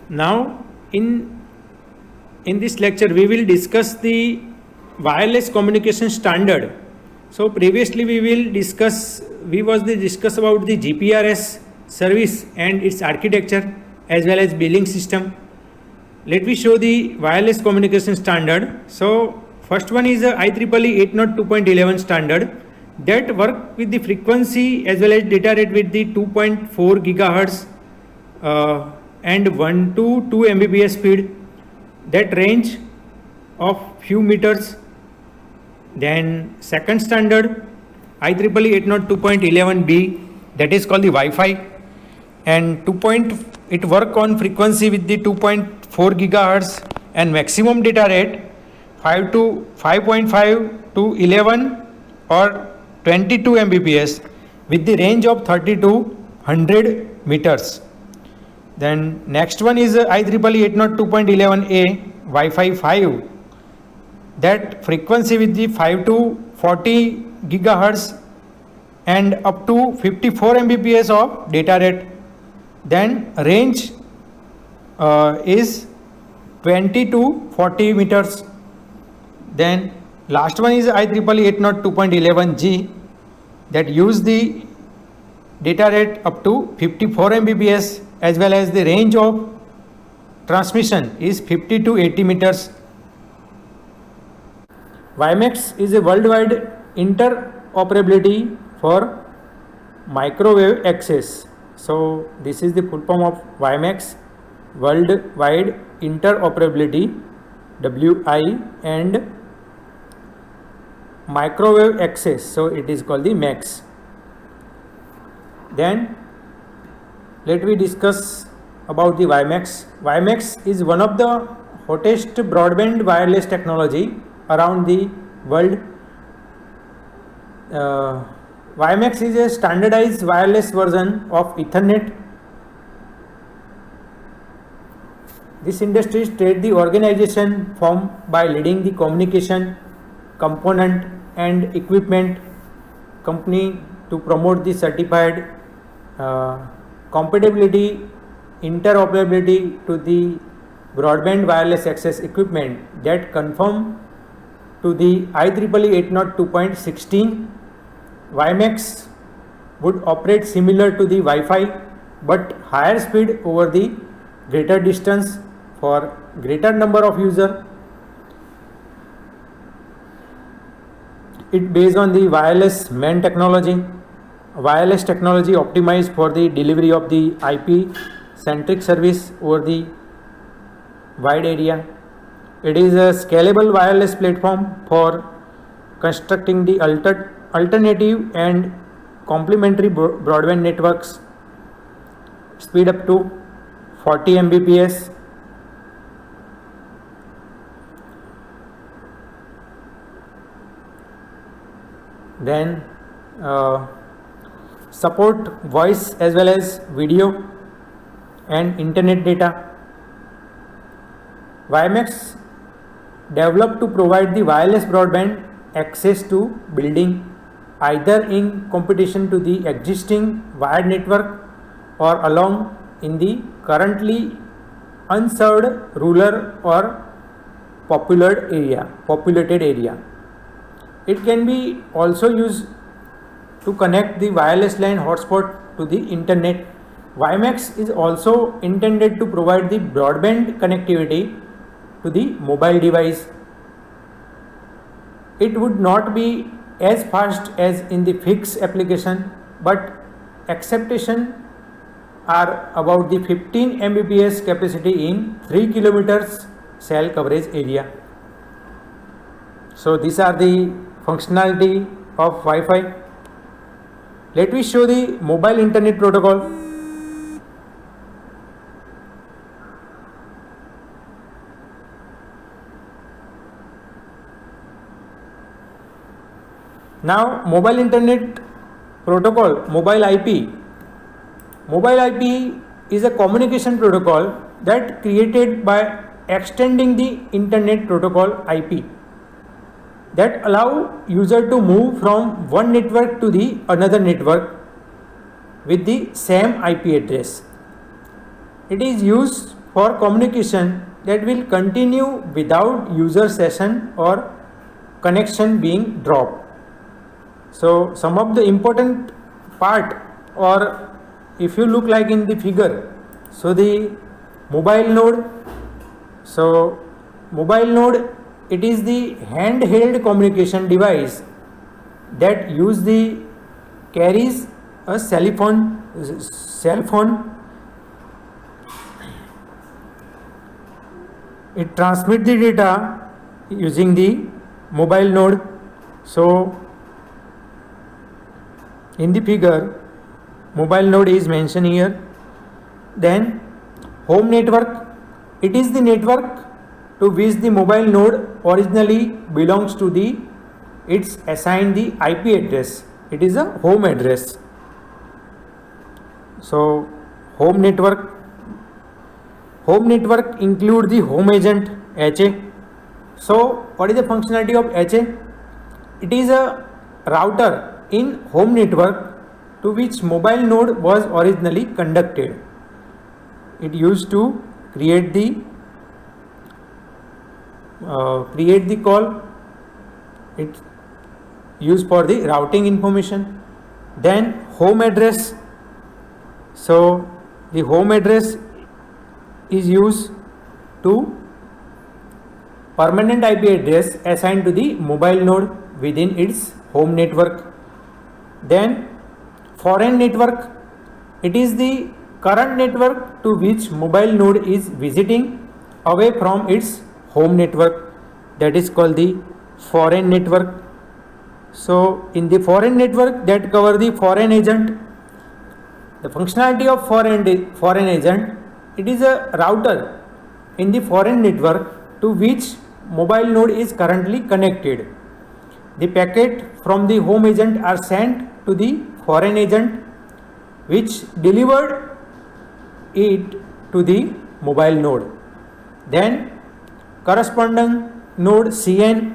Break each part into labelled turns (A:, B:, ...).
A: Now in this lecture we will discuss the wireless communication standard. So previously we discuss about the GPRS service and its architecture as well as billing system. Let me show the wireless communication standard. So first one is a IEEE 802.11 standard that work with the frequency as well as data rate with the 2.4 gigahertz and 1 to 2 Mbps speed, that range of few meters. Then second standard IEEE 802.11b, that is called the Wi-Fi, and it work on frequency with the 2.4 gigahertz and maximum data rate 5.5 to 11 or 22 Mbps with the range of 30 to 100 meters. Then next one is IEEE 802.11a Wi-Fi 5, that frequency with the 5 to 40 gigahertz and up to 54 Mbps of data rate. Then range is 20 to 40 meters. Then last one is IEEE 802.11g, that use the data rate up to 54 Mbps as well as the range of transmission is 50 to 80 meters. WiMAX is a worldwide interoperability for microwave access. So this is the full form of WiMAX, worldwide interoperability, WI, and microwave access, so it is called the MAX. Then let me discuss about the WiMAX. WiMAX is one of the hottest broadband wireless technology around the world. WiMAX is a standardized wireless version of Ethernet. This industry state the organization formed by leading the communication component and equipment company to promote the certified compatibility, interoperability to the broadband wireless access equipment that conform to the IEEE 802.16. WiMAX would operate similar to the Wi-Fi but higher speed over the greater distance for greater number of users. It based on the wireless MAN technology. Wireless technology optimized for the delivery of the IP-centric service over the wide area. It is a scalable wireless platform for constructing the alternative and complementary broadband networks. Speed up to 40 Mbps. Then support voice as well as video and internet data. WiMAX developed to provide the wireless broadband access to building either in competition to the existing wired network or along in the currently unserved rural or populated area. It can be also used to connect the wireless LAN hotspot to the internet. WiMAX is also intended to provide the broadband connectivity to the mobile device. It would not be as fast as in the fixed application, but acceptation are about the 15 Mbps capacity in 3 kilometers cell coverage area. So these are the functionality of Wi-Fi. Let me show the mobile internet protocol. Now mobile internet protocol, mobile IP. Mobile IP is a communication protocol that created by extending the internet protocol IP that allow user to move from one network to the another network with the same IP address. It is used for communication that will continue without user session or connection being dropped. So some of the important part, or if you look like in the figure, so the mobile node, so mobile node, it is the handheld communication device that carries a cell phone. It transmits the data using the mobile node. So in the figure, mobile node is mentioned here. Then home network, it is the network to which the mobile node originally belongs to it's assigned the IP address. It is a home address. So home network include the home agent HA. So what is the functionality of HA? It is a router in home network to which mobile node was originally conducted. It used to create the call. It used for the routing information. Then home address. So the home address is used to permanent IP address assigned to the mobile node within its home network. Then foreign network, it is the current network to which mobile node is visiting away from its home network. That is called the foreign network. So in the foreign network, that cover the foreign agent. The functionality of foreign agent, it is a router in the foreign network to which mobile node is currently connected. The packet from the home agent are sent to the foreign agent, which delivered it to the mobile node. Then correspondent node CN,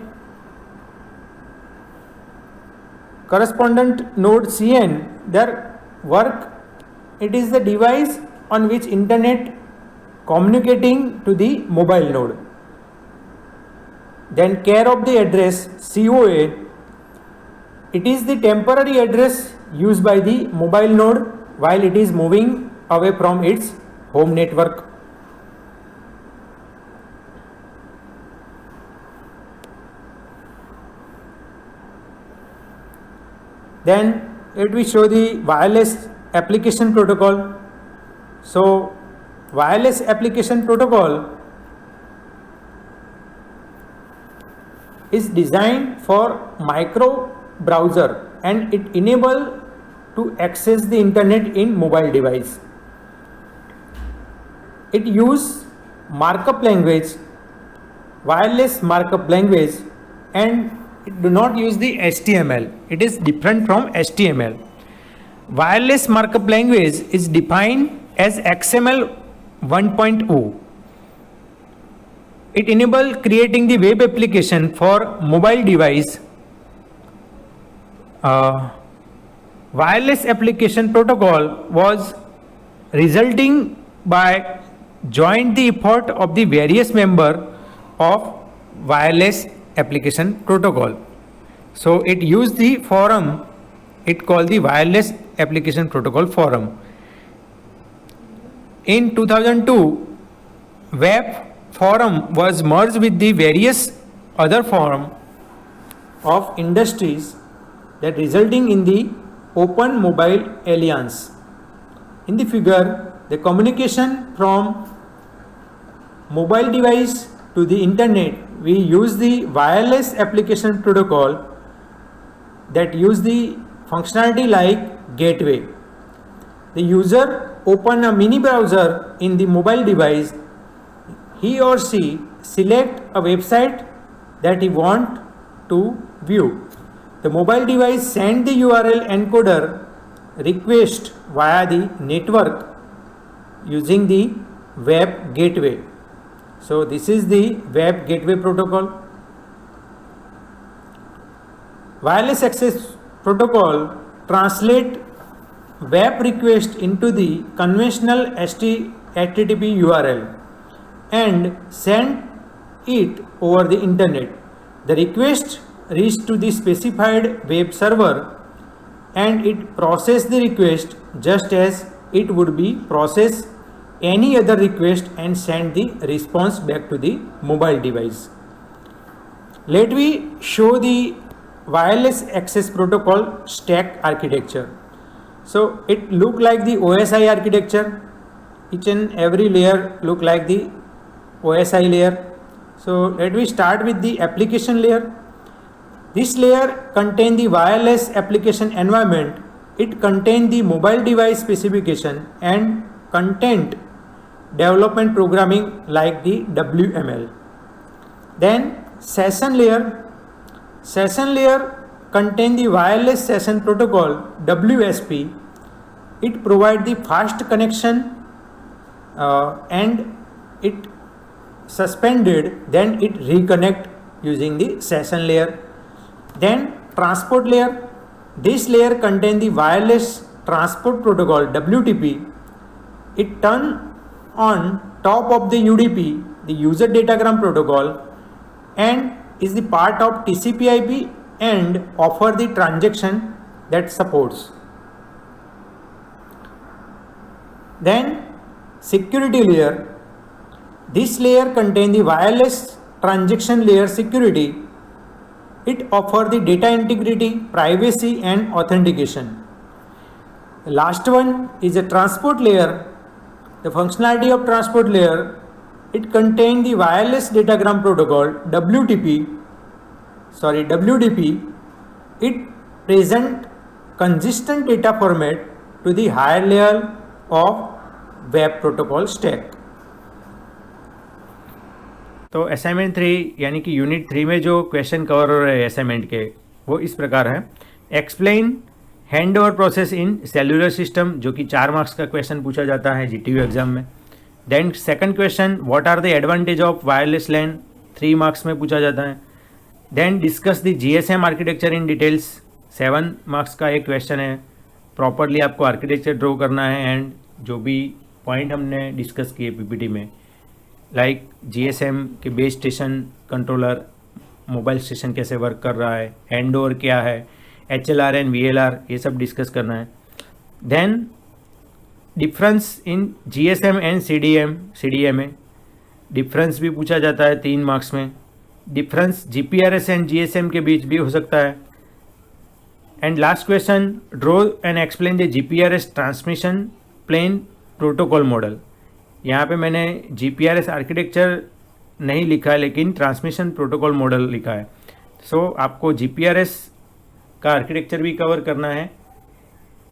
A: their work, it is the device on which internet communicating to the mobile node. Then care of the address COA, it is the temporary address used by the mobile node while it is moving away from its home network. Then let me show the wireless application protocol. So wireless application protocol is designed for micro browser and it enable to access the internet in mobile device. It use markup language, wireless markup language, and it do not use the HTML. It is different from HTML. Wireless markup language is defined as XML 1.0. It enable creating the web application for mobile device. Wireless application protocol was resulting by joint the effort of the various member of wireless application protocol. So it used the forum, it called the wireless application protocol forum. In 2002, web forum was merged with the various other forum of industries that resulting in the Open Mobile Alliance. In the figure, the communication from mobile device to the internet, we use the wireless application protocol that use the functionality like gateway. The user open a mini browser in the mobile device. He or she select a website that he want to view. The mobile device send the URL encoder request via the network using the web gateway. So this is the web gateway protocol. Wireless access protocol translate web request into the conventional HTTP URL and send it over the internet. The request reached to the specified web server and it process the request just as it would be process any other request and send the response back to the mobile device. Let me show the wireless access protocol stack architecture. So it look like the OSI architecture. Each and every layer look like the OSI layer. So let me start with the application layer. This layer contain the wireless application environment. It contain the mobile device specification and content development programming like the WML. Then session layer. Session layer contain the wireless session protocol WSP. It provide the fast connection and it suspended, then it reconnect using the session layer. Then transport layer. This layer contain the wireless transport protocol WTP. It turn on top of the UDP, the user datagram protocol, and is the part of TCP/IP and offer the transaction that supports. Then security layer. This layer contain the wireless transaction layer security. It offer the data integrity, privacy and authentication. The last one is a transport layer. The functionality of transport layer, it contain the wireless datagram protocol WDP. It present consistent data format to the higher layer of web protocol stack. तो assignment 3 यानी कि unit 3 में जो question cover हो रहे हैं assignment के वो इस प्रकार है. Explain hand over process in cellular system, जो कि 4 मार्क्स का क्वेश्चन पूछा जाता है GTU एग्जाम में. Then second question, what are the advantage of wireless LAN, 3 marks में पूछा जाता है. Then discuss the GSM architecture in details, 7 marks का एक क्वेश्चन है. प्रॉपरली आपको आर्किटेक्चर ड्रॉ करना है एंड जो भी पॉइंट हमने डिस्कस किए PPT में, लाइक GSM के base station controller, mobile station कैसे वर्क कर रहा है, हैंड ओवर क्या है, HLR एंड VLR, ये सब डिस्कस करना है. देन difference in GSM and CDMA, difference भी पूछा जाता है 3 मार्क्स में. डिफरेंस GPRS एंड GSM के बीच भी हो सकता है. And last question, draw and explain the GPRS transmission plane protocol model. यहाँ पे मैंने GPRS आर्किटेक्चर नहीं लिखा है लेकिन ट्रांसमिशन प्रोटोकॉल मॉडल लिखा है. सो आपको GPRS का आर्किटेक्चर भी कवर करना है